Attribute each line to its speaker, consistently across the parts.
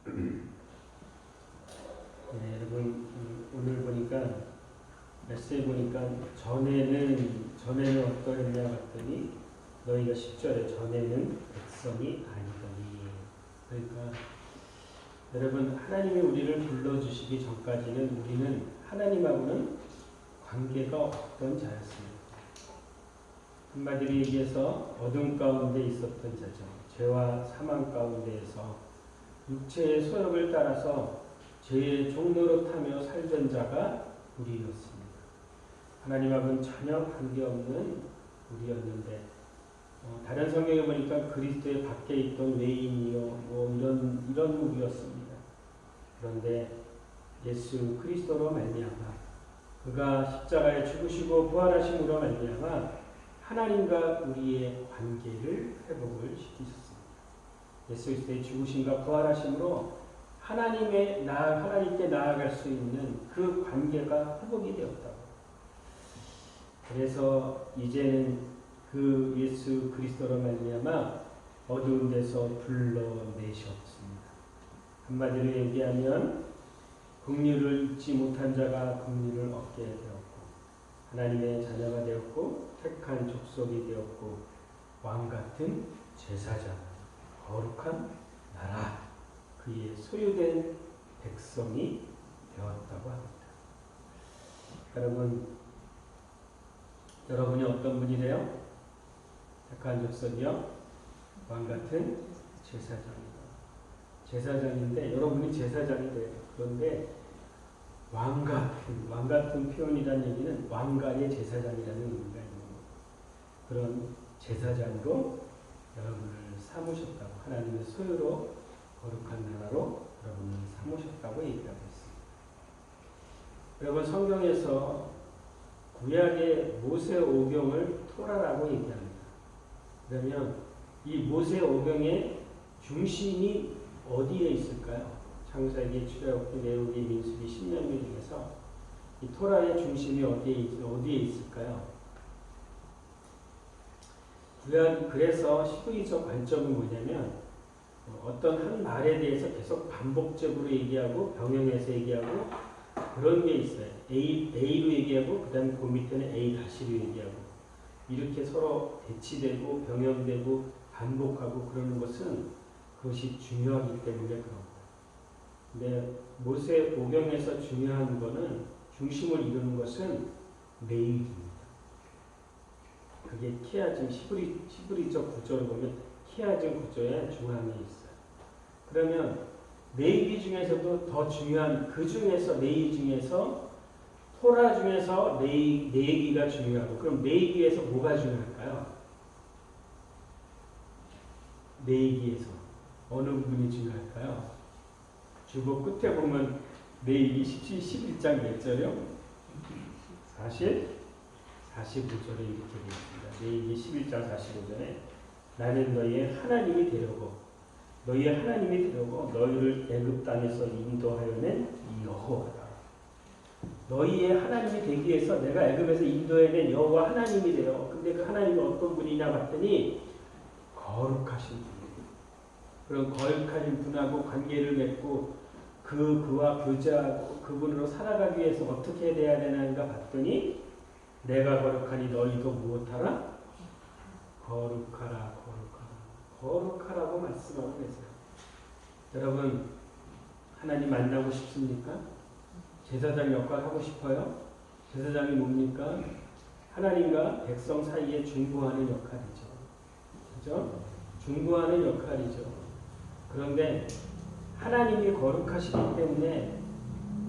Speaker 1: 네, 여러분 오늘 보니까 메시지 보니까 전에는 어떠했냐 봤더니 너희가 10절에 전에는 백성이 아니더니. 그러니까 여러분 하나님이 우리를 불러주시기 전까지는 우리는 하나님하고는 관계가 없던 자였습니다. 한마디로 얘기해서 어둠 가운데 있었던 자죠. 죄와 사망 가운데에서 육체의 소욕을 따라서 죄의 종로로 타며 살던 자가 우리였습니다. 하나님하고는 전혀 관계없는 우리였는데 다른 성경에 보니까 그리스도의 밖에 있던 외인이요 이런 우리였습니다. 그런데 예수 그리스도로 말미암아 그가 십자가에 죽으시고 부활하심으로 말미암아 하나님과 우리의 관계를 회복을 시키셨습니다. 예수 그리스도의 죽으심과 부활하심으로 하나님께 나아갈 수 있는 그 관계가 회복이 되었다고. 그래서 이제는 그 예수 그리스도로 말미암아 어두운 데서 불러내셨습니다. 한마디로 얘기하면 긍휼을 잊지 못한 자가 긍휼을 얻게 되었고 하나님의 자녀가 되었고 택한 족속이 되었고 왕같은 제사장 거룩한 나라 그의 소유된 백성이 되었다고 합니다. 여러분이 어떤 분이래요? 택한 족속이요? 왕같은 제사장인데 여러분이 제사장이 돼요. 그런데 왕같은 표현이라는 얘기는 왕가의 제사장이라는 의미가 있는 거예요. 그런 제사장으로 여러분을 삼으셨다고 하나님의 소유로 거룩한 나라로 여러분을 삼으셨다고 얘기하고 있습니다. 여러분 성경에서 구약의 모세 오경을 토라라고 얘기합니다. 그러면 이 모세 오경의 중심이 어디에 있을까요? 창세기, 출애굽기, 레위기, 민수기, 신명기 중에서 이 토라의 중심이 어디에 있을까요? 그래서 시브리적 관점은 뭐냐면 어떤 한 말에 대해서 계속 반복적으로 얘기하고 병행해서 얘기하고 그런 게 있어요. A로 얘기하고 그 다음에 그 밑에는 A 다시로 얘기하고 이렇게 서로 대치되고 병행되고 반복하고 그러는 것은 그것이 중요하기 때문에 그런 거예요. 근데 모세 오경에서 중요한 거는 중심을 이루는 것은 레위기입니다. 그게 키아즘 히브리적 구조를 보면 키아즘 구조의 중앙에 있어요. 그러면 레위기 중에서도 더 중요한 그 중에서 레위 중에서 토라 중에서 레위기가 중요하고 그럼 레위기에서 뭐가 중요할까요? 레위기에서 어느 부분이 중요할까요? 주보 끝에 보면 레위기 11장 몇 절이요? 45절에 이렇게 되어 있습니다. 레위기 11장 45절에 나는 너희의 하나님이 되려고 너희를 애굽 땅에서 인도하여낸 여호와다. 너희의 하나님이 되기 위해서 내가 애굽에서 인도해낸 여호와 하나님이 되어. 근데 그 하나님이 어떤 분이냐 봤더니 거룩하신 분이에요. 그런 거룩하신 분하고 관계를 맺고 그와 교제하고 그분으로 살아가기 위해서 어떻게 돼야 되는가 봤더니 내가 거룩하니 너희도 무엇하라? 거룩하라고 말씀하고 계세요. 여러분 하나님 만나고 싶습니까? 제사장 역할 하고 싶어요? 제사장이 뭡니까? 하나님과 백성 사이에 중보하는 역할이죠. 그죠? 중보하는 역할이죠. 그런데 하나님이 거룩하시기 때문에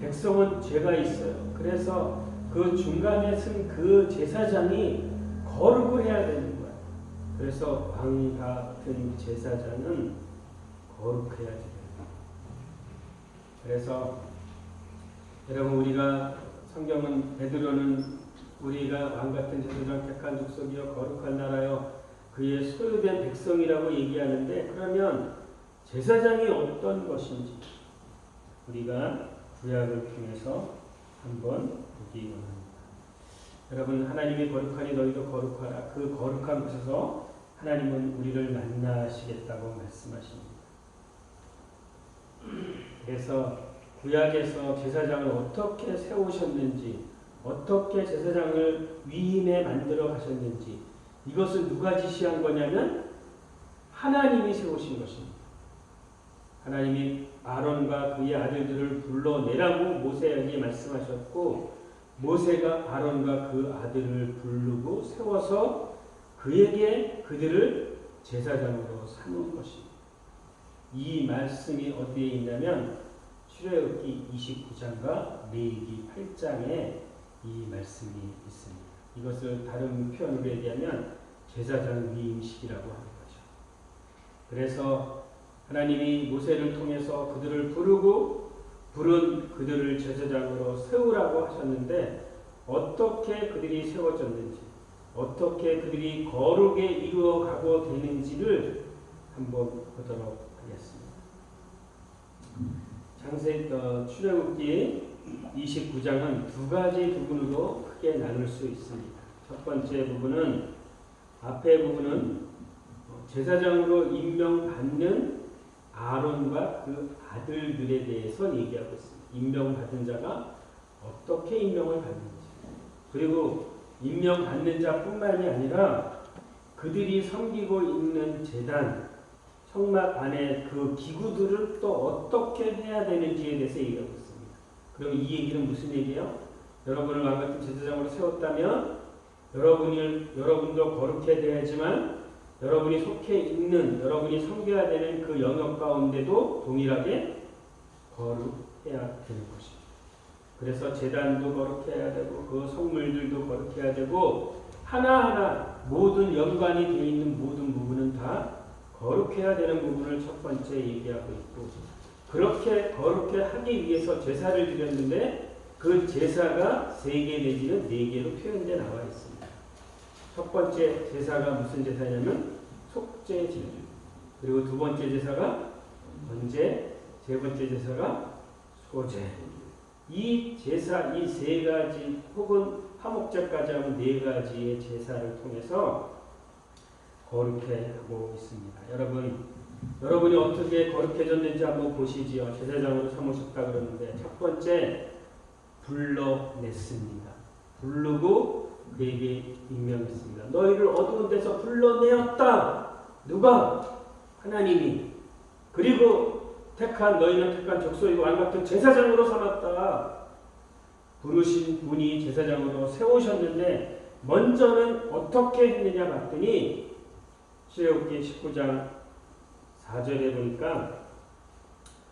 Speaker 1: 백성은 죄가 있어요. 그래서 그 중간에 쓴 그 제사장이 거룩을 해야 되는 거예요. 그래서 왕 같은 제사장은 거룩해야 됩니다. 그래서 여러분 우리가 성경은 베드로는 우리가 왕 같은 제사장 택한 족속이여 거룩한 나라여 그의 소유된 백성이라고 얘기하는데 그러면 제사장이 어떤 것인지 우리가 구약을 통해서 한번 보기 원합니다. 여러분 하나님이 거룩하니 너희도 거룩하라. 그 거룩한 곳에서 하나님은 우리를 만나시겠다고 말씀하십니다. 그래서 구약에서 제사장을 어떻게 세우셨는지, 어떻게 제사장을 위임에 만들어 가셨는지, 이것을 누가 지시한 거냐면 하나님이 세우신 것입니다. 하나님이 아론과 그의 아들들을 불러내라고 모세에게 말씀하셨고, 모세가 아론과 그 아들을 부르고 세워서 그에게 그들을 제사장으로 삼은 것입니다. 이 말씀이 어디에 있냐면 출애굽기 29장과 레위기 8장에 이 말씀이 있습니다. 이것을 다른 표현으로 얘기하면 제사장 위임식이라고 하는 거죠. 그래서 하나님이 모세를 통해서 그들을 부르고 부른 그들을 제사장으로 세우라고 하셨는데, 어떻게 그들이 세워졌는지, 어떻게 그들이 거룩에 이루어가고 되는지를 한번 보도록 하겠습니다. 출애굽기 29장은 두 가지 부분으로 크게 나눌 수 있습니다. 첫 번째 부분은, 앞에 부분은 제사장으로 임명받는 아론과 그 아들들에 대해서 얘기하고 있습니다. 임명받은 자가 어떻게 임명을 받는지, 그리고 임명받는 자뿐만이 아니라 그들이 섬기고 있는 제단, 성막 안에 그 기구들을 또 어떻게 해야 되는지에 대해서 얘기하고 있습니다. 그럼 이 얘기는 무슨 얘기예요? 여러분을 왕같은 제사장으로 세웠다면 여러분도 거룩해야 되지만 여러분이 속해 있는, 여러분이 섬겨야 되는 그 영역 가운데도 동일하게 거룩해야 되는 것입니다. 그래서 제단도 거룩해야 되고 그 성물들도 거룩해야 되고 하나하나 모든 연관이 되어 있는 모든 부분은 다 거룩해야 되는 부분을 첫 번째 얘기하고 있고, 그렇게 거룩해 하기 위해서 제사를 드렸는데 그 제사가 3개 내지는 4개로 표현되어 나와 있습니다. 첫 번째 제사가 무슨 제사냐면 속죄제, 그리고 두 번째 제사가 번제, 세 번째 제사가 소제. 이 제사, 이 3가지 혹은 화목제까지 하면 4가지의 제사를 통해서 거룩해 하고 있습니다. 여러분이 어떻게 거룩해졌는지 한번 보시지요. 제사장으로 삼으셨다 그러는데, 첫 번째 불러냈습니다. 부르고 그에게 임명했습니다. 너희를 어두운 데서 불러내었다. 누가? 하나님이. 그리고 너희는 택한 족속이고 왕같은 제사장으로 삼았다. 부르신 분이 제사장으로 세우셨는데 먼저는 어떻게 했느냐 봤더니 출애굽기 19장 4절에 보니까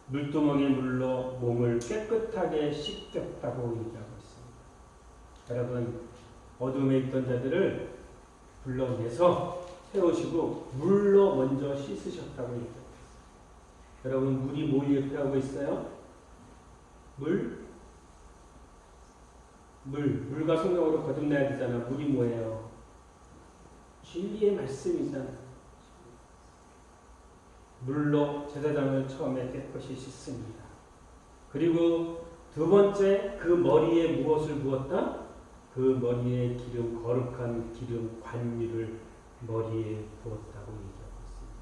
Speaker 1: 물두멍에 물로 몸을 깨끗하게 씻겼다고 얘기하고 있습니다. 여러분, 어둠에 있던 자들을 불러내서 세우시고 물로 먼저 씻으셨다고 얘기하고 있습니다. 여러분, 물이 뭘 얘기하고 있어요? 물과 성경으로 거듭나야 되잖아. 물이 뭐예요? 진리의 말씀이잖아. 물로 제사장을 처음에 깨끗이 씻습니다. 그리고 두 번째, 그 머리에 무엇을 부었다? 그 머리에 기름, 거룩한 기름 관유를 머리에 부었다고 얘기하고 있습니다.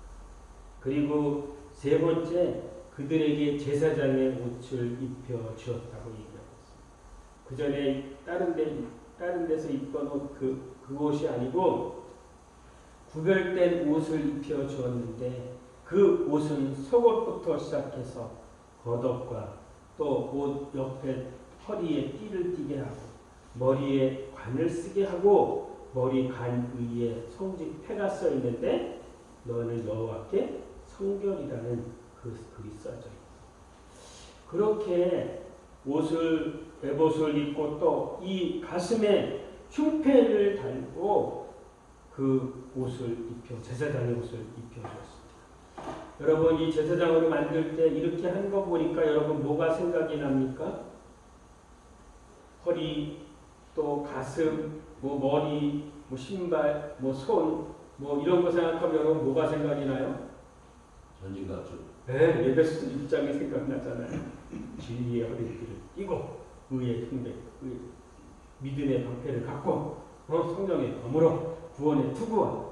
Speaker 1: 그리고 세 번째, 그들에게 제사장의 옷을 입혀 주었다고 얘기하고 있습니다. 그 전에 다른 데서 입던 옷, 그 옷이 아니고 구별된 옷을 입혀 주었는데, 그 옷은 속옷부터 시작해서 겉옷과 또 옷 옆에 허리에 띠를 띠게 하고 머리에 관을 쓰게 하고 머리 관 위에 성직 패가 써 있는데 너는 여호와께 성결이라는 그 글이 써져 있어. 그렇게 에봇을 입고 또 이 가슴에 흉패를 달고 그 옷을 제사장의 옷을 입혀주었습니다. 여러분, 이 제사장으로 만들 때 이렇게 한 거 보니까 여러분 뭐가 생각이 납니까? 허리, 또 가슴, 머리, 신발, 손, 이런 거 생각하면 여러분 뭐가 생각이 나요?
Speaker 2: 전진갑주.
Speaker 1: 네, 에베소 1장이 생각나잖아요. 진리의 허리띠를 띠고 의의 흉배, 믿음의 방패를 갖고 성령의 검으로 구원의 투구와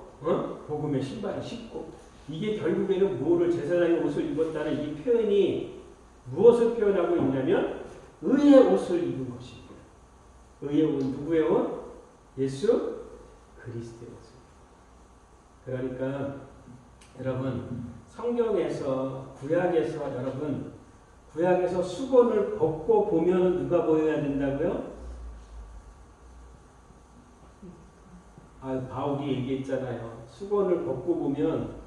Speaker 1: 복음의 신발을 신고, 이게 결국에는 제사장의 옷을 입었다는 이 표현이 무엇을 표현하고 있냐면 의의 옷을 입은 것입니다. 의의 옷, 누구의 옷? 예수 그리스도의 옷. 그러니까 여러분 성경에서 구약에서 여러분 구약에서 수건을 벗고 보면 누가 보여야 된다고요? 바울이 얘기했잖아요. 수건을 벗고 보면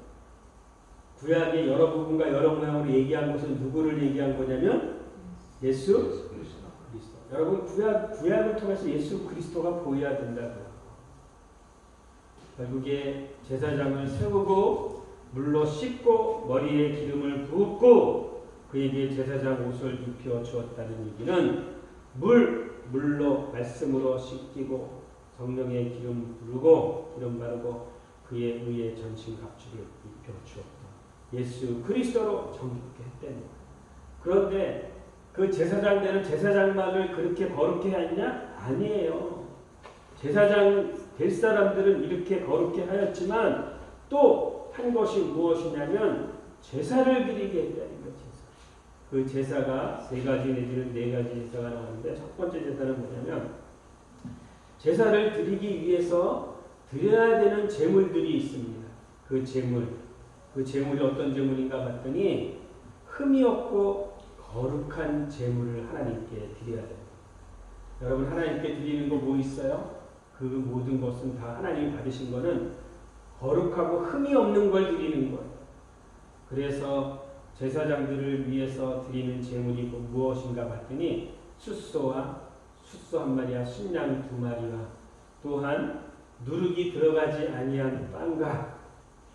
Speaker 1: 구약의 여러 부분과 여러 모양으로 얘기한 것은 누구를 얘기한 거냐면 예수 그리스도. 여러분 구약을 통해서 예수 그리스도가 보여야 된다고요. 결국에 제사장을 세우고 물로 씻고 머리에 기름을 붓고 그에게 제사장 옷을 입혀 주었다는 얘기는 물로 말씀으로 씻기고 성령의 기름 부르고 기름 바르고 그의 의의 전신 갑주를 입혀 주었다. 예수 그리스도로 정직하게 했다는 거예요. 그런데 그 제사장 되는 제사장만을 그렇게 거룩해 했냐? 아니에요. 제사장 될 사람들은 이렇게 거룩해 하였지만 또 한 것이 무엇이냐면 제사를 드리게 했다는 거예요. 그 제사가 세 가지 내지는 네 가지 제사가 나오는데 첫 번째 제사는 뭐냐면 제사를 드리기 위해서 드려야 되는 제물들이 있습니다. 그 제물이 어떤 제물인가 봤더니 흠이 없고 거룩한 제물을 하나님께 드려야 됩니다. 여러분 하나님께 드리는 거 뭐 있어요? 그 모든 것은 다 하나님이 받으신 거는 거룩하고 흠이 없는 걸 드리는 거예요. 그래서 제사장들을 위해서 드리는 제물이 무엇인가 봤더니 숫소 한 마리와 순양 두 마리와 또한 누룩이 들어가지 아니한 빵과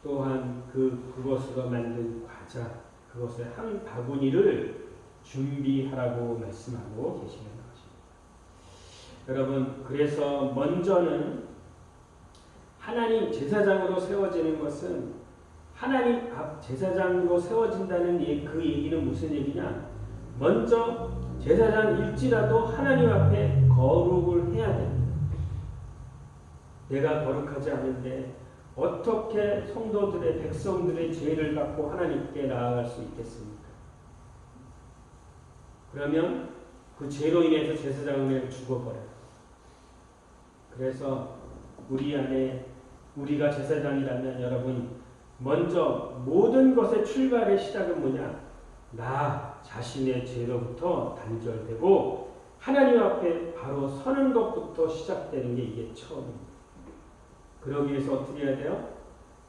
Speaker 1: 또한 그것으로 만든 과자 그것의 한 바구니를 준비하라고 말씀하고 계시는 것입니다. 여러분 그래서 먼저는 하나님 제사장으로 세워지는 것은 하나님 앞 제사장으로 세워진다는 그 얘기는 무슨 얘기냐? 먼저 제사장일지라도 하나님 앞에 거룩을 해야 됩니다. 내가 거룩하지 않은데 어떻게 성도들의 백성들의 죄를 갖고 하나님께 나아갈 수 있겠습니까? 그러면 그 죄로 인해서 제사장을 죽어버려요. 그래서 우리 안에 우리가 제사장이라면 여러분 먼저 모든 것의 출발의 시작은 뭐냐? 나 자신의 죄로부터 단절되고 하나님 앞에 바로 서는 것부터 시작되는 게 이게 처음입니다. 그러기 위해서 어떻게 해야 돼요?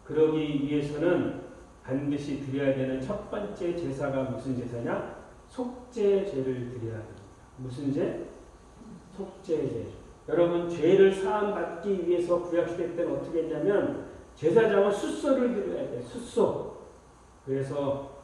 Speaker 1: 그러기 위해서는 반드시 드려야 되는 첫 번째 제사가 무슨 제사냐? 속죄제를 드려야 됩니다. 무슨 죄? 속죄제. 여러분 죄를 사함받기 위해서 구약시대 때는 어떻게 했냐면 제사장은 숫소를 드려야 돼요. 숫소. 그래서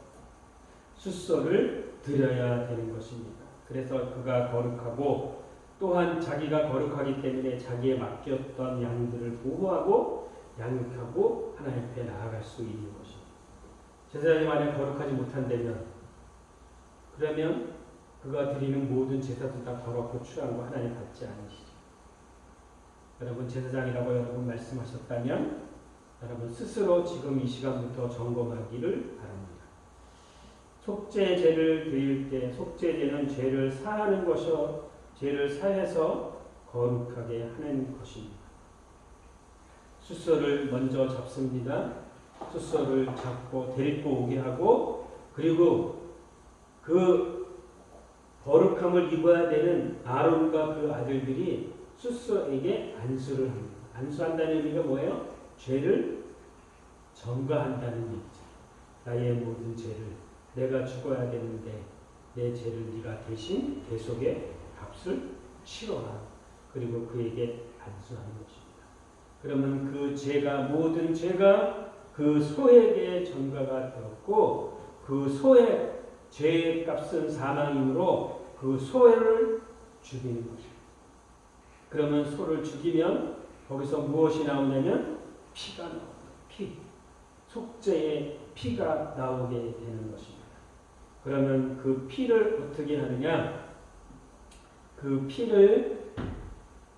Speaker 1: 숫소를 드려야 되는 것입니다. 그래서 그가 거룩하고 또한 자기가 거룩하기 때문에 자기에 맡겼던 양들을 보호하고 양육하고 하나님 앞에 나아갈 수 있는 것입니다. 제사장이 만약 거룩하지 못한다면 그러면 그가 드리는 모든 제사도 다 더럽고 추한 거 하나님 받지 않으시죠. 여러분 제사장이라고 여러분 말씀하셨다면 여러분 스스로 지금 이 시간부터 점검하기를 바랍니다. 속죄제를 드릴 때 속죄제는 죄를 사하는 것이요 죄를 사해서 거룩하게 하는 것입니다. 숫소를 먼저 잡습니다. 숫소를 잡고 데리고 오게 하고 그리고 그 거룩함을 입어야 되는 아론과 그 아들들이 숫소에게 안수를 합니다. 안수한다는 의미가 뭐예요? 죄를 전가한다는 얘기죠. 나의 모든 죄를 내가 죽어야 되는데 내 죄를 네가 대신 대속의 값을 치러라. 그리고 그에게 안수하는 것입니다. 그러면 그 죄가 모든 죄가 그 소에게 전가가 되었고 그 소의 죄의 값은 사망이므로 그 소를 죽이는 것입니다. 그러면 소를 죽이면 거기서 무엇이 나오냐면 피가 나옵니다. 피. 속죄의 피가 나오게 되는 것입니다. 그러면 그 피를 어떻게 하느냐? 그 피를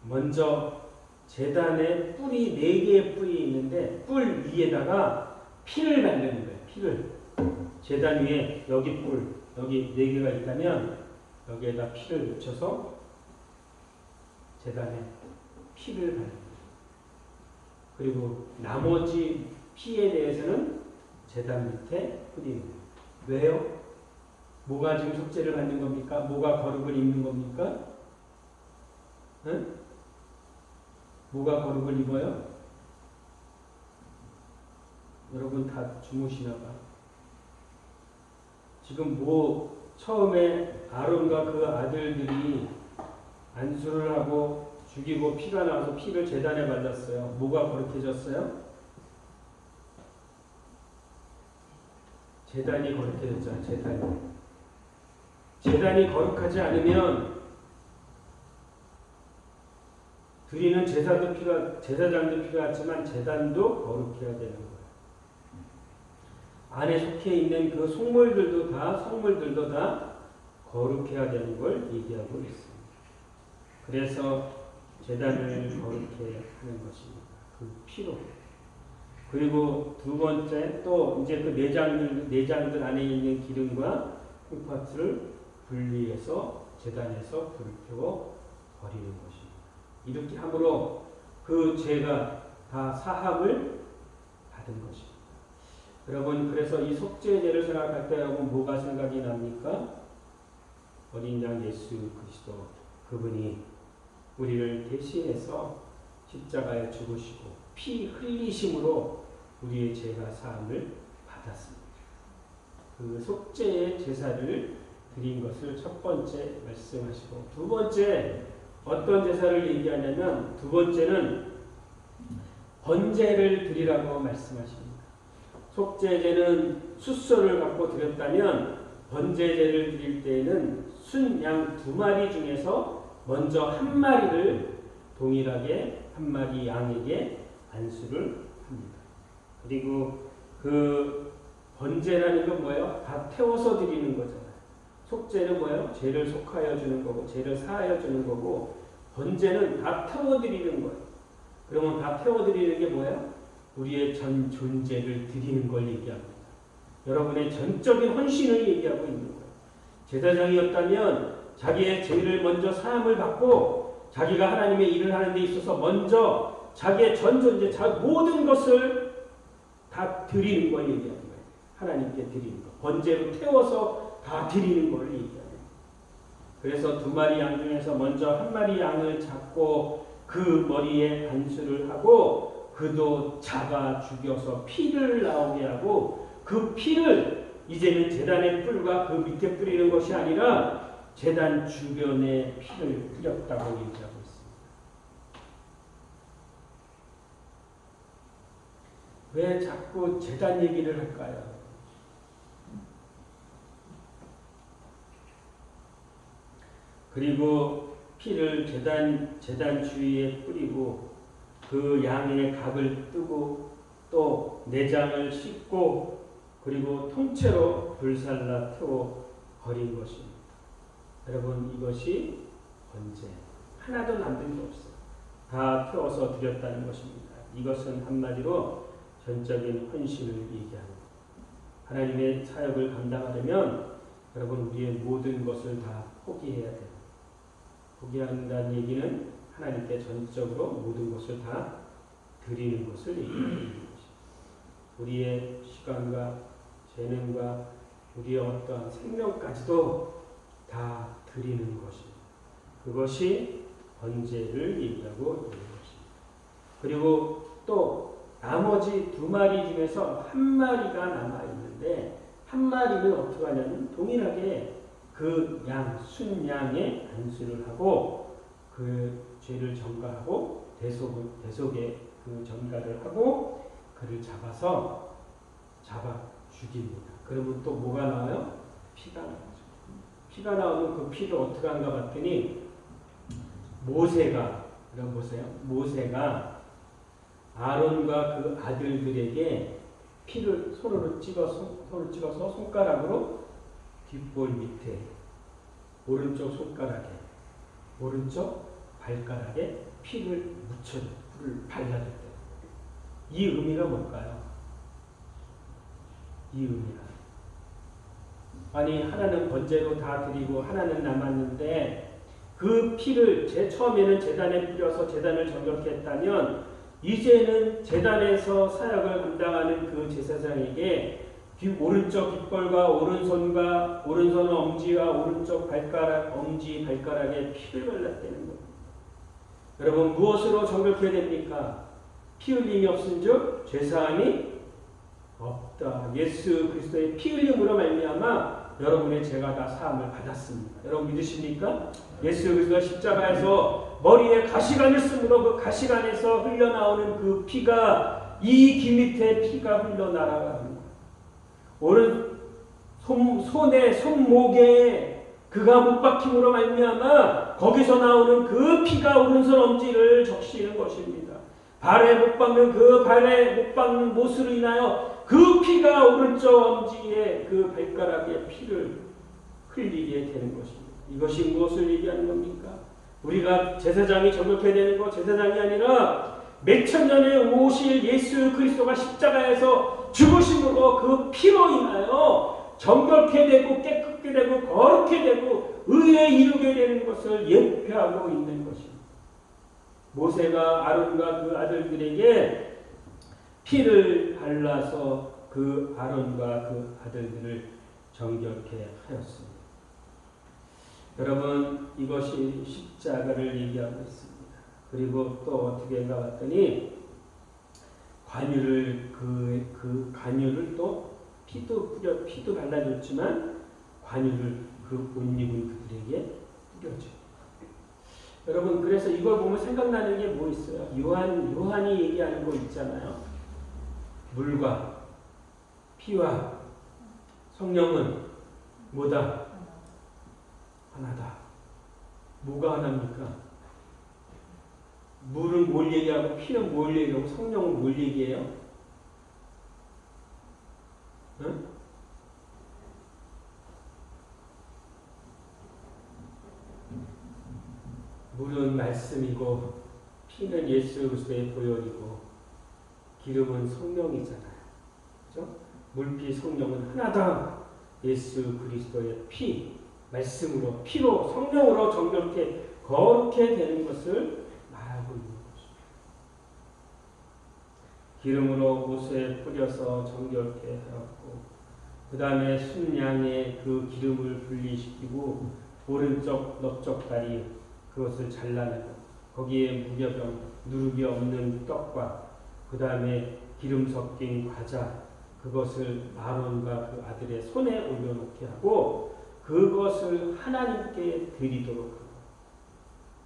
Speaker 1: 먼저 제단에 뿔이 4개의 뿔이 있는데 뿔 위에다가 피를 바르는 거예요. 피를. 제단 위에 여기 뿔, 여기 4개가 있다면 여기에다 피를 묻혀서 제단에 피를 바릅니다. 그리고 나머지 피에 대해서는 제단 밑에 뿌립니다. 왜요? 뭐가 지금 속죄를 받는 겁니까? 뭐가 거룩을 입는 겁니까? 응? 뭐가 거룩을 입어요? 여러분 다 주무시나 봐. 지금 처음에 아론과 그 아들들이 안수를 하고 죽이고 피가 나와서 피를 제단에 발랐어요. 뭐가 거룩해졌어요? 제단이 거룩해졌잖아요. 제단이 거룩하지 않으면 드리는 제사장도 필요하지만 제단도 거룩해야 되는 거예요. 안에 속해 있는 그 성물들도 다 거룩해야 되는 걸 얘기하고 있습니다. 그래서 제단을 거룩해 하는 것입니다. 그 피로. 그리고 두 번째 또 이제 그 내장들 안에 있는 기름과 콩팥을 분리해서 제단에서 불을 켜워 버리는 것입니다. 이렇게 함으로 그 죄가 다 사함을 받은 것입니다. 여러분 그래서 이 속죄제를 생각할 때 여러분 뭐가 생각이 납니까? 어린 양 예수 그리스도 그분이 우리를 대신해서 십자가에 죽으시고 피 흘리심으로 우리의 죄가 사함을 받았습니다. 그 속죄의 제사를 드린 것을 첫 번째 말씀하시고 두 번째 어떤 제사를 얘기하냐면 두 번째는 번제를 드리라고 말씀하십니다. 속죄제는 숫소를 갖고 드렸다면 번제제를 드릴 때에는 순양 2마리 중에서 먼저 한 마리를 동일하게 한 마리 양에게 안수를 합니다. 그리고 그 번제라는 건 뭐예요? 다 태워서 드리는 거잖아요. 속죄는 뭐예요? 죄를 속하여 주는 거고 죄를 사하여 주는 거고 번제는 다 태워 드리는 거예요. 그러면 다 태워 드리는 게 뭐예요? 우리의 전 존재를 드리는 걸 얘기합니다. 여러분의 전적인 헌신을 얘기하고 있는 거예요. 제사장이었다면 자기의 죄를 먼저 사함을 받고 자기가 하나님의 일을 하는 데 있어서 먼저 자기의 전 존재, 모든 것을 다 드리는 걸 얘기하는 거예요. 하나님께 드리는 거. 번제로 태워서 다 드리는 걸 얘기하는 거예요. 그래서 2마리 양 중에서 먼저 한 마리 양을 잡고 그 머리에 안수를 하고 그도 잡아 죽여서 피를 나오게 하고 그 피를 이제는 제단의 뿔과 그 밑에 뿌리는 것이 아니라 제단 주변에 피를 뿌렸다고 얘기하고 있습니다. 왜 자꾸 제단 얘기를 할까요? 그리고 피를 제단 주위에 뿌리고 그 양의 각을 뜨고 또 내장을 씻고 그리고 통째로 불살라 태워 버린 것입니다. 여러분 이것이 번제. 하나도 남긴 게 없어요. 다 태워서 드렸다는 것입니다. 이것은 한마디로 전적인 헌신을 얘기합니다. 하나님의 사역을 감당하려면 여러분 우리의 모든 것을 다 포기해야 돼요. 포기한다는 얘기는 하나님께 전적으로 모든 것을 다 드리는 것을 얘기하는 것입니다. 우리의 시간과 재능과 우리의 어떠한 생명까지도 다 드리는 것입니다. 그것이 번제를 얘기하고 있는 것입니다. 그리고 또 나머지 2마리 중에서 한 마리가 남아있는데 한 마리는 어떻게 하냐면 동일하게 그 순양의 안수를 하고 그 죄를 전가하고 대속에 그 전가를 하고 그를 잡아 죽입니다. 그러면 또 뭐가 나와요? 피가 나오죠. 피가 나오면 그 피를 어떻게 한가 봤더니 모세가 아론과 그 아들들에게 피를 손으로 찍어서 손가락으로 뒷볼 밑에 오른쪽 손가락에 오른쪽 발가락에 피를 묻혀줘. 불을 발라줬대요. 이 의미가 뭘까요? 이 의미가 아니 하나는 번제로 다 드리고 하나는 남았는데 그 피를 처음에는 제단에 뿌려서 제단을 정결케 했다면 이제는 제단에서 사역을 감당하는 그 제사장에게 오른쪽 깃벌과 오른손 엄지와 오른쪽 엄지 발가락에 피를 발랐다는 겁니다. 여러분 무엇으로 정결케 됩니까? 피 흘림이 없은즉 죄사함이 없다. 예수 그리스도의 피 흘림으로 말미암아 여러분의 죄가 다 사함을 받았습니다. 여러분 믿으십니까? 예수 그리스도가 십자가에서 머리에 가시관을 쓰므로 그 가시관에서 흘러나오는 그 피가 이 귀 밑에 피가 흘러나가는 오른 손에 손목에 그가 못 박힘으로 말미암아 거기서 나오는 그 피가 오른손 엄지를 적시는 것입니다. 발에 못 박는 그 발에 못 박는 못으로 인하여 그 피가 오른쪽 엄지에 그 발가락에 피를 흘리게 되는 것입니다. 이것이 무엇을 얘기하는 겁니까? 우리가 제사장이 정결케 되는 것, 제사장이 아니라 몇천 년에 오실 예수 그리스도가 십자가에서 죽으심으로 그 피로 인하여 정결케 되고 깨끗게 되고 거룩게 되고 의에 이르게 되는 것을 예표하고 있는 것입니다. 모세가 아론과 그 아들들에게 피를 발라서 그 아론과 그 아들들을 정결케 하였습니다. 여러분 이것이 십자가를 얘기하고 있습니다. 그리고 또 어떻게 가봤더니 관유를 그 관유를 또 피도 발라줬지만 관유를 그 옷 입은 그들에게 뿌려줘. 여러분 그래서 이걸 보면 생각나는 게 뭐 있어요? 요한이 얘기하는 거 있잖아요. 물과 피와 성령은 뭐다? 하나다. 뭐가 하나입니까? 물은 뭘 얘기하고 피는 뭘 얘기하고 성령은 뭘 얘기해요? 응? 물은 말씀이고 피는 예수 그리스도의 보혈이고 기름은 성령이잖아요. 그렇죠? 물피 성령은 하나다. 예수 그리스도의 피, 말씀으로 피로 성령으로 정결케 거룩게 되는 것을 말하고 있는 것입니다. 기름으로 옷에 뿌려서 정결케 하였고 그 다음에 순양의 그 기름을 분리시키고 오른쪽 넓적 다리 그것을 잘라내고 거기에 무교병 누룩이 없는 떡과 그 다음에 기름 섞인 과자 그것을 아론과 그 아들의 손에 올려놓게 하고 그것을 하나님께 드리도록 하고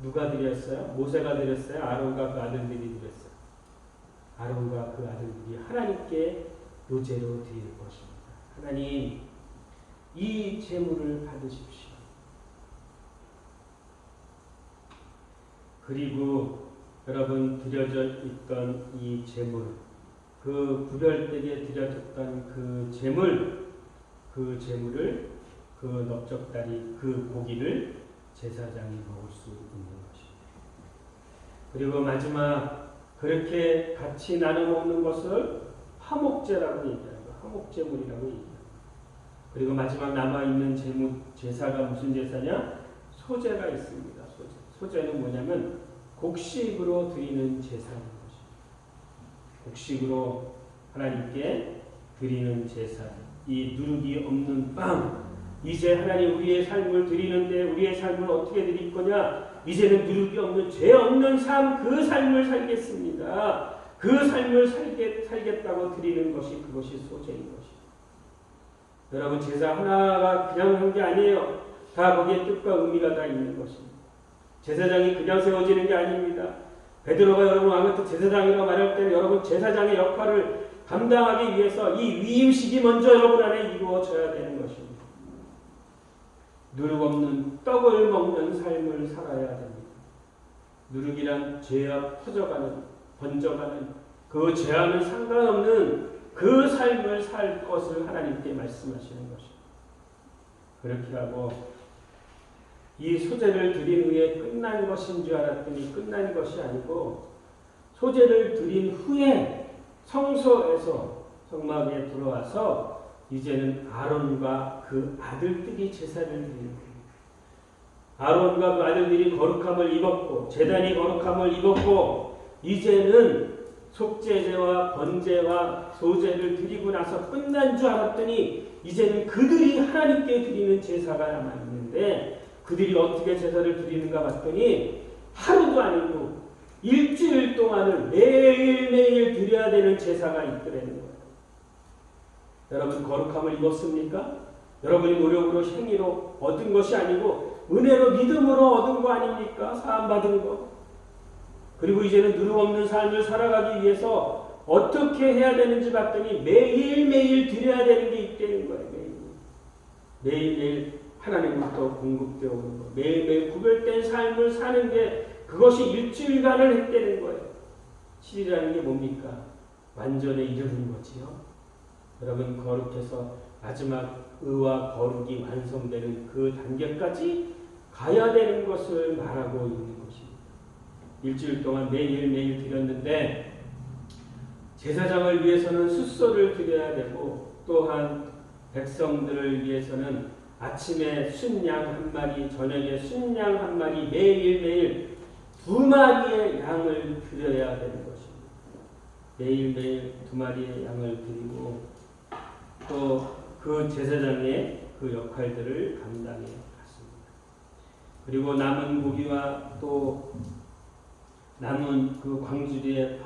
Speaker 1: 누가 드렸어요? 모세가 드렸어요? 아론과 그 아들들이 드렸어요? 아론과 그 아들들이 하나님께 요제로 드릴 것입니다. 하나님 이 제물을 받으십시오. 그리고 여러분 드려져 있던 이 제물 그 구별되게 드려졌던 그 제물을 그 넓적다리 그 고기를 제사장이 먹을 수 있는 것입니다. 그리고 마지막 그렇게 같이 나눠 먹는 것을 화목제라고 얘기하는 거, 화목제물이라고 얘기합니다. 그리고 마지막 남아있는 제사가 무슨 제사냐? 소제가 있습니다. 소제는 뭐냐면 곡식으로 드리는 제사인 것입니다. 곡식으로 하나님께 드리는 제사. 이 누룩이 없는 빵. 이제 하나님 우리의 삶을 드리는데 우리의 삶을 어떻게 드릴 거냐? 이제는 누룩이 없는 죄 없는 삶, 그 삶을 살겠습니다. 그 삶을 살겠다고 드리는 것이 그것이 소제인 것입니다. 여러분 제사 하나가 그냥 한 게 아니에요. 다 거기에 뜻과 의미가 다 있는 것입니다. 제사장이 그냥 세워지는 게 아닙니다. 베드로가 여러분 아무튼 제사장이라고 말할 때는 여러분 제사장의 역할을 감당하기 위해서 이 위임식이 먼저 여러분 안에 이루어져야 되는 것입니다. 누룩 없는 떡을 먹는 삶을 살아야 됩니다. 누룩이란 죄와 번져가는 그 죄와는 상관없는 그 삶을 살 것을 하나님께 말씀하시는 것입니다. 그렇게 하고 이 소제를 드린 후에 끝난 것인 줄 알았더니 끝난 것이 아니고 소제를 드린 후에 성소에서 성막에 들어와서 이제는 아론과 그 아들들이 제사를 드리는 겁니다. 아론과 그 아들들이 거룩함을 입었고 제단이 거룩함을 입었고 이제는 속죄제와 번제와 소제를 드리고 나서 끝난 줄 알았더니 이제는 그들이 하나님께 드리는 제사가 남아있는데 그들이 어떻게 제사를 드리는가 봤더니 하루도 아니고 일주일 동안을 매일매일 드려야 되는 제사가 있더라는 거예요. 여러분 거룩함을 입었습니까? 여러분이 노력으로 행위로 얻은 것이 아니고 은혜로 믿음으로 얻은 거 아닙니까? 사함받은 거. 그리고 이제는 누름 없는 삶을 살아가기 위해서 어떻게 해야 되는지 봤더니 매일매일 드려야 되는 게 있다는 거예요. 매일매일 하나님부터 공급되어 오는 거. 매일매일 구별된 삶을 사는 게 그것이 일주일간을 했다는 거예요. 7일이라는 게 뭡니까? 완전에 이르는 거지요. 여러분 거룩해서 마지막 의와 거룩이 완성되는 그 단계까지 가야 되는 것을 말하고 있는 것입니다. 일주일 동안 매일매일 드렸는데 제사장을 위해서는 숫소를 드려야 되고 또한 백성들을 위해서는 아침에 순양 한 마리, 저녁에 순양 한 마리, 매일매일 2마리의 양을 드려야 되는 것입니다. 매일매일 2마리의 양을 드리고 또 그 제사장의 그 역할들을 감당해 갔습니다. 그리고 남은 고기와 또 남은 그 광주리에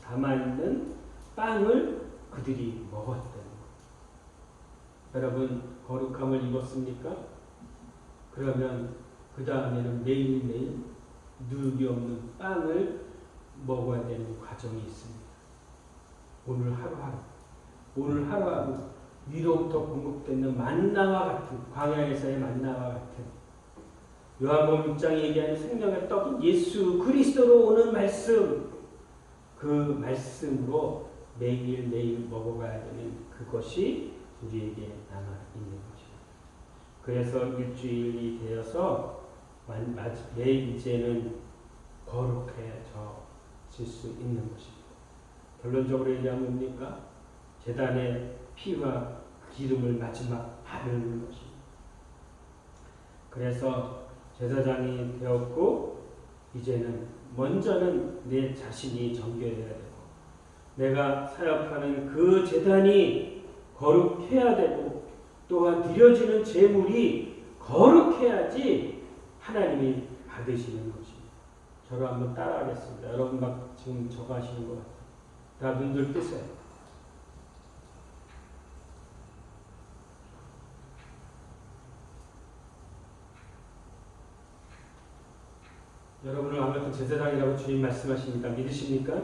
Speaker 1: 담아있는 빵을 그들이 먹었다는 것. 여러분 거룩함을 입었습니까? 그러면 그 다음에는 매일매일 누룩이 없는 빵을 먹어야 되는 과정이 있습니다. 오늘 하루하루 위로부터 공급되는 만나와 같은 광야에서의 만나와 같은 요한복음 6장에 얘기하는 생명의 떡인 예수 그리스도로 오는 말씀 그 말씀으로 매일매일 먹어가야 되는 그것이 우리에게 남아있는 것입니다. 그래서 일주일이 되어서 이제는 거룩해질 수 있는 것입니다. 결론적으로 얘기하면 뭡니까? 제단의 피와 기름을 마지막 바르는 것입니다. 그래서 제사장이 되었고 이제는 먼저는 내 자신이 정결해야 되고 내가 사역하는 그 제단이 거룩해야 되고 또한 드려지는 제물이 거룩해야지 하나님이 받으시는 것입니다. 저를 한번 따라하겠습니다. 여러분 막 지금 저거 하시는 것 같아요. 다 눈들 뜨세요. 여러분을 아무튼 제사장이라고 주님 말씀하십니까? 믿으십니까?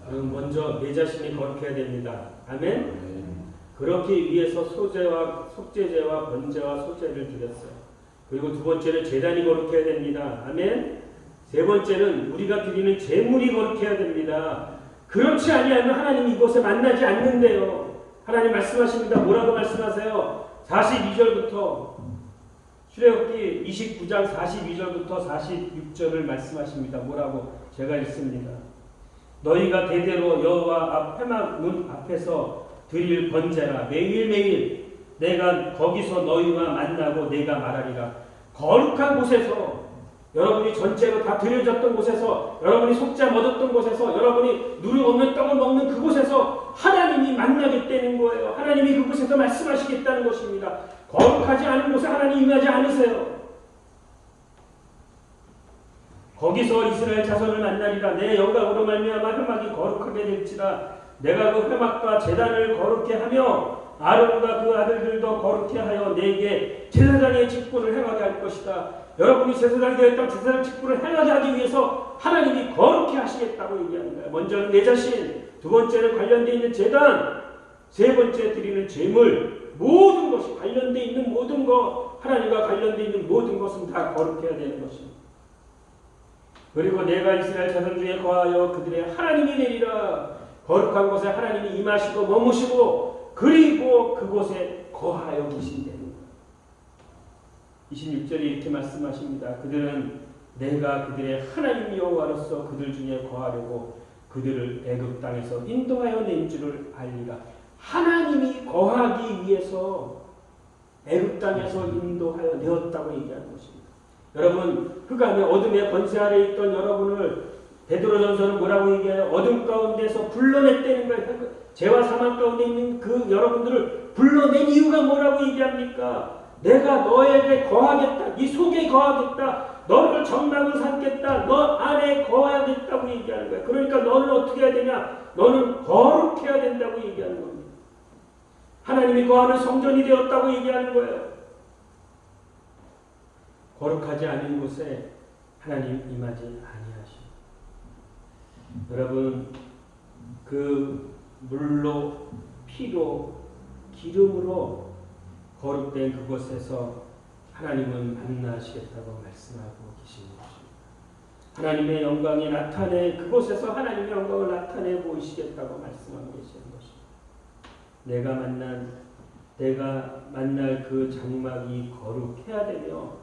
Speaker 1: 여러분 먼저 내 자신이 거룩해야 됩니다. 아멘? 그렇기 위해서 속죄제와 번제와 소제를 드렸어요. 그리고 두 번째는 제단이 거룩해야 됩니다. 아멘? 세 번째는 우리가 드리는 제물이 거룩해야 됩니다. 그렇지 아니하면 하나님 이곳에 만나지 않는데요. 하나님 말씀하십니다. 뭐라고 말씀하세요? 42절부터 출애굽기 29장 42절부터 46절을 말씀하십니다. 뭐라고? 제가 읽습니다. 너희가 대대로 여호와 회막 문 앞에서 드릴 번제라. 매일매일 내가 거기서 너희와 만나고 내가 말하리라. 거룩한 곳에서 여러분이 전체로 다 드려졌던 곳에서 여러분이 속죄 얻었던 곳에서 여러분이 누룩 없는 떡을 먹는 그곳에서 하나님이 만나겠다는 거예요. 하나님이 그곳에서 말씀하시겠다는 것입니다. 거룩하지 않은 곳에 하나님 임하지 않으세요. 거기서 이스라엘 자손을 만나리라. 내 영광으로 말미암아 회막이 거룩하게 될지라. 내가 그 회막과 제단을 거룩케 하며 아론과 그 아들들도 거룩케 하여 내게 제사장의 직분을 행하게 할 것이다. 여러분이 제사장이 되었다면 제사장 직분을 행하게 하기 위해서 하나님이 거룩케 하시겠다고 얘기하는 거예요. 먼저는 내 자신, 두 번째는 관련되어 있는 제단, 세 번째 드리는 제물, 모든 것이 관련되어 있는 모든 것, 하나님과 관련되어 있는 모든 것은 다 거룩해야 되는 것입니다. 그리고 내가 이스라엘 자손 중에 거하여 그들의 하나님이 되리라. 거룩한 곳에 하나님이 임하시고 머무시고 그리고 그곳에 거하여 계신다는 거예요. 26절에 이렇게 말씀하십니다. 그들은 내가 그들의 하나님 여호와로서 그들 중에 거하려고 그들을 애굽 땅에서 인도하여 낸 줄을 알리라. 하나님이 거하기 위해서 애굽 땅에서 인도하여 내었다고 얘기하는 것입니다. 여러분, 흑암의 어둠의 권세 아래 있던 여러분을 베드로전서는 뭐라고 얘기해요? 어둠 가운데서 불러냈다는 거예요. 죄와 사망 가운데 있는 그 여러분들을 불러낸 이유가 뭐라고 얘기합니까? 내가 너에게 거하겠다. 네 속에 거하겠다. 너를 정막으로 삼겠다. 너 안에 거하겠다고 얘기하는 거예요. 그러니까 너는 어떻게 해야 되냐? 너는 거룩해야 된다고 얘기하는 겁니다. 하나님이 거하는 성전이 되었다고 얘기하는 거예요. 거룩하지 않은 곳에 하나님 임하지 아니하시오. 여러분, 그 물로, 피로, 기름으로 거룩된 그곳에서 하나님은 만나시겠다고 말씀하고 계신 것입니다. 하나님의 영광이 나타내 그곳에서 하나님의 영광을 나타내 보이시겠다고 말씀하고 계시는 것입니다. 내가 만날 그 장막이 거룩해야 되며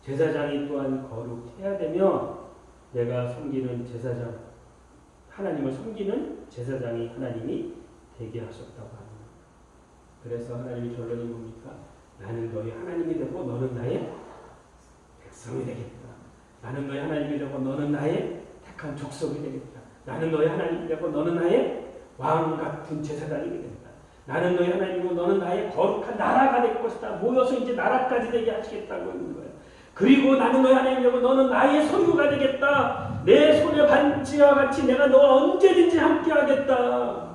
Speaker 1: 제사장이 또한 거룩해야 되며 내가 섬기는 제사장, 하나님을 섬기는 제사장이 하나님이 되게 하셨다고 합니다. 그래서 하나님의 결론이 뭡니까? 나는 너희 하나님이 되고 너는 나의 백성이 되겠다. 나는 너희 하나님이 되고 너는 나의 택한 족속이 되겠다. 나는 너희 하나님이 되고 너는 나의 왕 같은 제사장이 되겠다. 나는 너희 하나님이고 너는 나의 거룩한 나라가 될 것이다. 모여서 이제 나라까지 되게 하시겠다고 하는 거예요. 그리고 나는 너희 하나님이 되고 너는 나의 소유가 되겠다. 내 손에 반지와 같이 내가 너와 언제든지 함께 하겠다.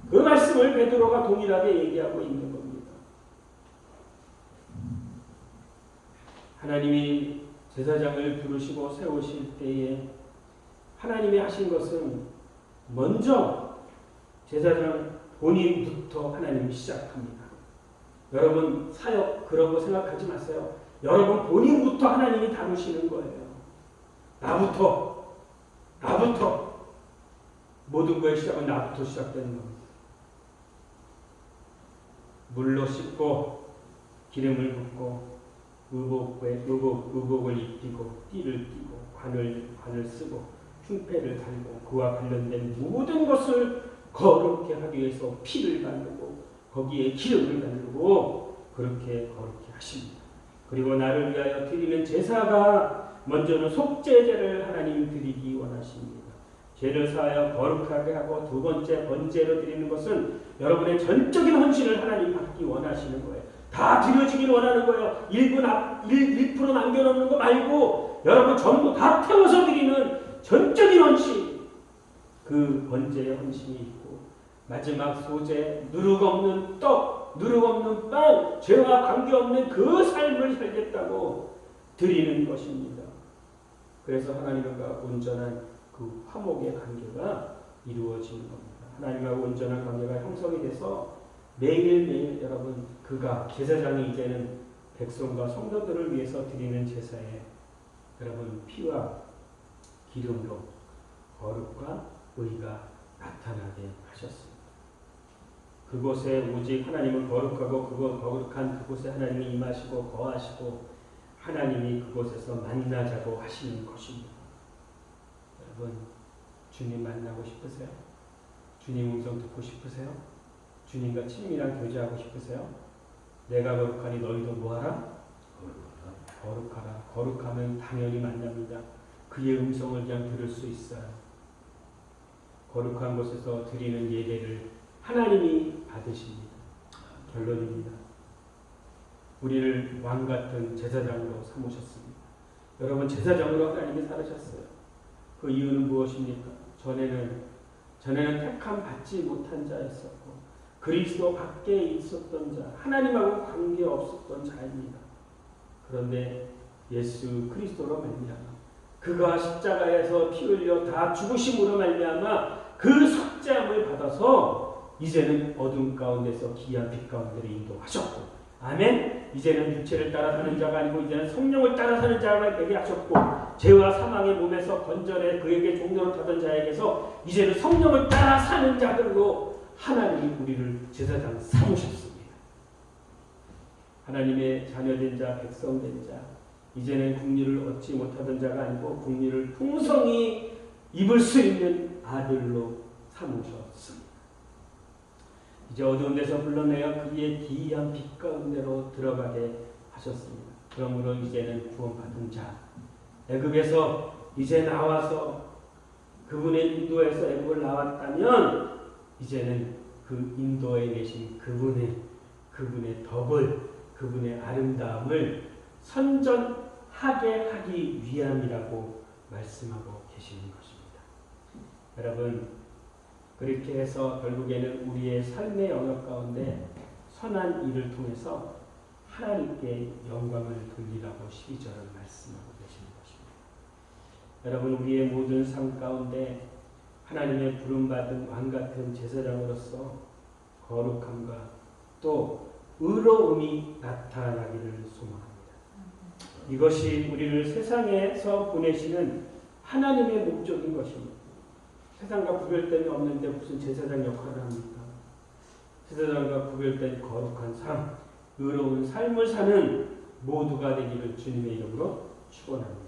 Speaker 1: 그 말씀을 베드로가 동일하게 얘기하고 있는 겁니다. 하나님이 제사장을 부르시고 세우실 때에 하나님이 하신 것은 먼저 제사장 본인부터 하나님이 시작합니다. 여러분 사역 그런 거 생각하지 마세요. 여러분 본인부터 하나님이 다루시는 거예요. 나부터 모든 거의 시작은 나부터 시작되는 겁니다. 물로 씻고 기름을 붓고 의복을 입히고 띠를 띠고 관을 쓰고 흉패를 달고 그와 관련된 모든 것을 거룩게 하기 위해서 피를 바르고 거기에 기름을 바르고 그렇게 거룩게 하십니다. 그리고 나를 위하여 드리는 제사가 먼저는 속죄제를 하나님 드리기 원하십니다. 죄를 사하여 거룩하게 하고 두 번째 번제로 드리는 것은 여러분의 전적인 헌신을 하나님 받기 원하시는 거예요. 다 드려지길 원하는 거예요. 1% 남겨놓는 거 말고 여러분 전부 다 태워서 드리는 전적인 헌신. 그 번제의 헌신이 있고 마지막 소재, 누룩 없는 떡, 누룩 없는 빵, 죄와 관계없는 그 삶을 살겠다고 드리는 것입니다. 그래서 하나님과 온전한 그 화목의 관계가 이루어지는 겁니다. 하나님과 온전한 관계가 형성이 돼서 매일매일 여러분 그가 제사장이 이제는 백성과 성도들을 위해서 드리는 제사에 여러분 피와 기름으로 거룩과 의가 나타나게 하셨습니다. 그곳에 오직 하나님을 거룩하고 거룩한 그곳에 하나님이 임하시고 거하시고 하나님이 그곳에서 만나자고 하시는 것입니다. 여러분 주님 만나고 싶으세요? 주님 음성 듣고 싶으세요? 주님과 친밀한 교제하고 싶으세요? 내가 거룩하니 너희도 뭐하라? 거룩하라. 거룩하면 당연히 만납니다. 그의 음성을 그냥 들을 수 있어요. 거룩한 곳에서 드리는 예배를 하나님이 받으십니다. 결론입니다. 우리를 왕같은 제사장으로 삼으셨습니다. 여러분 제사장으로 하나님이 살으셨어요. 그 이유는 무엇입니까? 전에는 택함 받지 못한 자였었고 그리스도 밖에 있었던 자, 하나님하고 관계없었던 자입니다. 그런데 예수 그리스도로 말미암아 그가 십자가에서 피 흘려 다 죽으심으로 말미암아 그 속죄함을 받아서 이제는 어둠 가운데서 기이한 빛 가운데로 인도하셨고 아멘. 이제는 육체를 따라 사는 자가 아니고 이제는 성령을 따라 사는 자가 되게 하셨고 죄와 사망의 몸에서 건전해 그에게 종노릇하던 자에게서 이제는 성령을 따라 사는 자들로 하나님이 우리를 제사장 삼으셨습니다. 하나님의 자녀된 자, 백성된 자, 이제는 국리를 얻지 못하던 자가 아니고 국리를 풍성히 입을 수 있는 아들로 삼으셨습니다. 이제 어두운 데서 불러내어 그의 기이한 빛 가운데로 들어가게 하셨습니다. 그러므로 이제는 구원받은 자, 애굽에서 이제 나와서 그분의 인도에서 애굽을 나왔다면 이제는 그 인도에 계신 그분의 덕을, 그분의 아름다움을 선전하게 하기 위함이라고 말씀하고 계시는 것입니다. 여러분, 그렇게 해서 결국에는 우리의 삶의 영역 가운데 선한 일을 통해서 하나님께 영광을 돌리라고 12절을 말씀하고 계시는 것입니다. 여러분, 우리의 모든 삶 가운데 하나님의 부름받은 왕같은 제사장으로서 거룩함과 또 의로움이 나타나기를 소망합니다. 이것이 우리를 세상에서 보내시는 하나님의 목적인 것입니다. 세상과 구별됨이 없는데 무슨 제사장 역할을 합니까? 제사장과 구별된 거룩한 삶, 의로운 삶을 사는 모두가 되기를 주님의 이름으로 축원합니다.